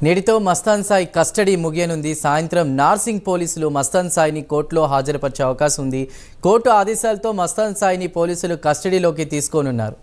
నేటితో మస్తాన్ సాయి కస్టడీ ముగియనుంది. సాయంత్రం నార్సింగ్ పోలీసులు మస్తాన్ సాయిని కోర్టులో హాజరుపరిచే అవకాశం ఉంది. కోర్టు ఆదేశాలతో మస్తాన్ సాయిని పోలీసులు కస్టడీలోకి తీసుకోనున్నారు.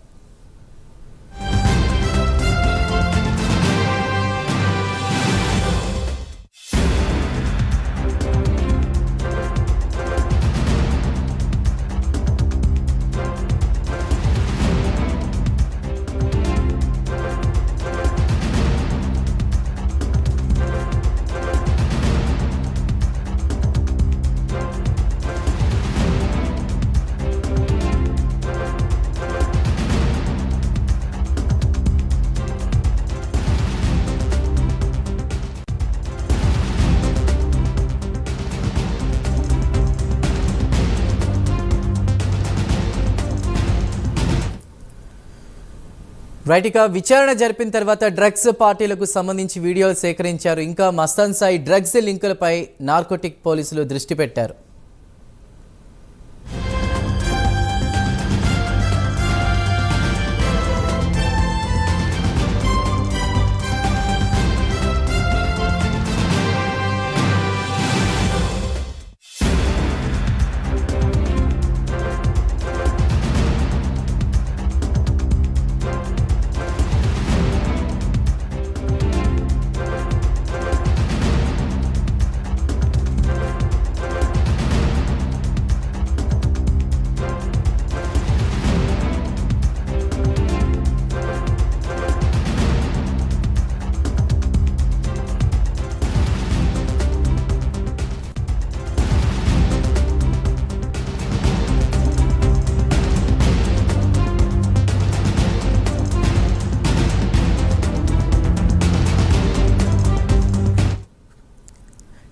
రైట్గా విచారణ జరిపిన తర్వాత డ్రగ్స్ పార్టీలకు సంబంధించి వీడియోలు సేకరించారు. ఇంకా మస్తాన్ సాయి డ్రగ్స్ లింకులపై నార్కోటిక్ పోలీసులు దృష్టి పెట్టారు.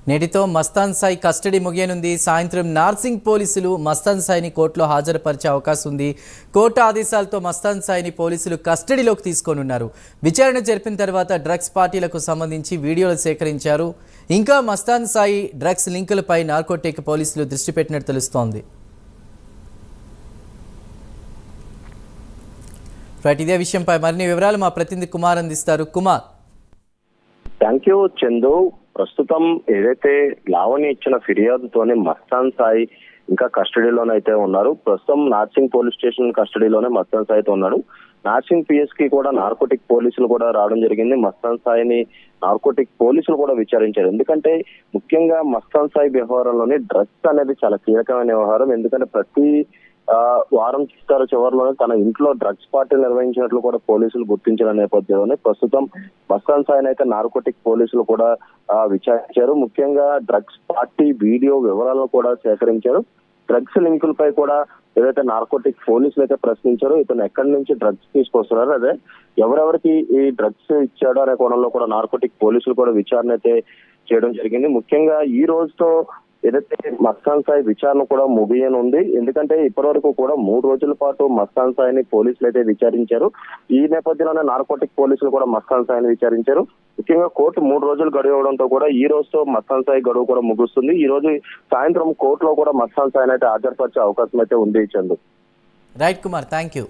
నేటితో మస్తాన్ సాయి కస్టడీ ముగియనుంది. సాయంత్రం నార్సింగ్ పోలీసులు మస్తాన్ సాయిని కోర్టులో హాజరుపరిచే అవకాశం ఉంది. కోర్టు ఆదేశాలతో మస్తాన్ సాయిని పోలీసులు కస్టడీలోకి తీసుకోనున్నారు. విచారణ జరిపిన తర్వాత డ్రగ్స్ పార్టీలకు సంబంధించి వీడియోలు సేకరించారు. ఇంకా మస్తాన్ సాయి డ్రగ్స్ లింకులపై నార్కోటిక్ పోలీసులు దృష్టి పెట్టినట్టు తెలుస్తోంది. ఇదే విషయంపై మరిన్ని వివరాలు మా ప్రతినిధి కుమార్ అందిస్తారు. కుమార్. Thank you Chandu. ప్రస్తుతం ఏదైతే లావణ్య ఇచ్చిన ఫిర్యాదుతోనే మస్తాన్ సాయి ఇంకా కస్టడీలోనైతే ఉన్నారు. ప్రస్తుతం నార్సింగ్ పోలీస్ స్టేషన్ కస్టడీలోనే మస్తాన్ సాయితో ఉన్నాడు. నార్సింగ్ పిఎస్ కి కూడా నార్కోటిక్ పోలీసులు కూడా రావడం జరిగింది. మస్తాన్ సాయిని నార్కోటిక్ పోలీసులు కూడా విచారించారు. ఎందుకంటే ముఖ్యంగా మస్తాన్ సాయి వ్యవహారంలోని డ్రగ్స్ అనేది చాలా కీలకమైన వ్యవహారం. ఎందుకంటే ప్రతి వారం చివరిలోనే తన ఇంట్లో డ్రగ్స్ పార్టీ నిర్వహించినట్లు కూడా పోలీసులు గుర్తించిన నేపథ్యంలోనే ప్రస్తుతం మస్తాన్ సాయిని అయితే నార్కోటిక్ పోలీసులు కూడా విచారించారు. ముఖ్యంగా డ్రగ్స్ పార్టీ వీడియో వివరాలను కూడా సేకరించారు. డ్రగ్స్ లింకులపై కూడా ఏదైతే నార్కోటిక్ పోలీసులు అయితే ప్రశ్నించారో ఇతను ఎక్కడి నుంచి డ్రగ్స్ తీసుకొస్తున్నారు, అదే ఎవరెవరికి ఈ డ్రగ్స్ ఇచ్చాడో అనే కోణంలో కూడా నార్కోటిక్ పోలీసులు కూడా విచారణ అయితే చేయడం జరిగింది. ముఖ్యంగా ఈ రోజుతో ఏదైతే మస్తాన్ సాయి విచారణ కూడా ముగియనుంది. ఎందుకంటే ఇప్పటి వరకు కూడా 3 రోజుల పాటు మస్తాన్ సాయిని పోలీసులు అయితే విచారించారు. ఈ నేపథ్యంలోనే నార్కోటిక్ పోలీసులు కూడా మస్తాన్ సాయిని విచారించారు. ముఖ్యంగా కోర్టు 3 రోజులు గడువు అవడంతో కూడా ఈ రోజుతో మస్తాన్ సాయి గడువు కూడా ముగుస్తుంది. ఈ రోజు సాయంత్రం కోర్టులో కూడా మస్తాన్ సాయిని అయితే హాజరుపరిచే అవకాశం అయితే ఉంది. Chandu. Right Kumar, thank you.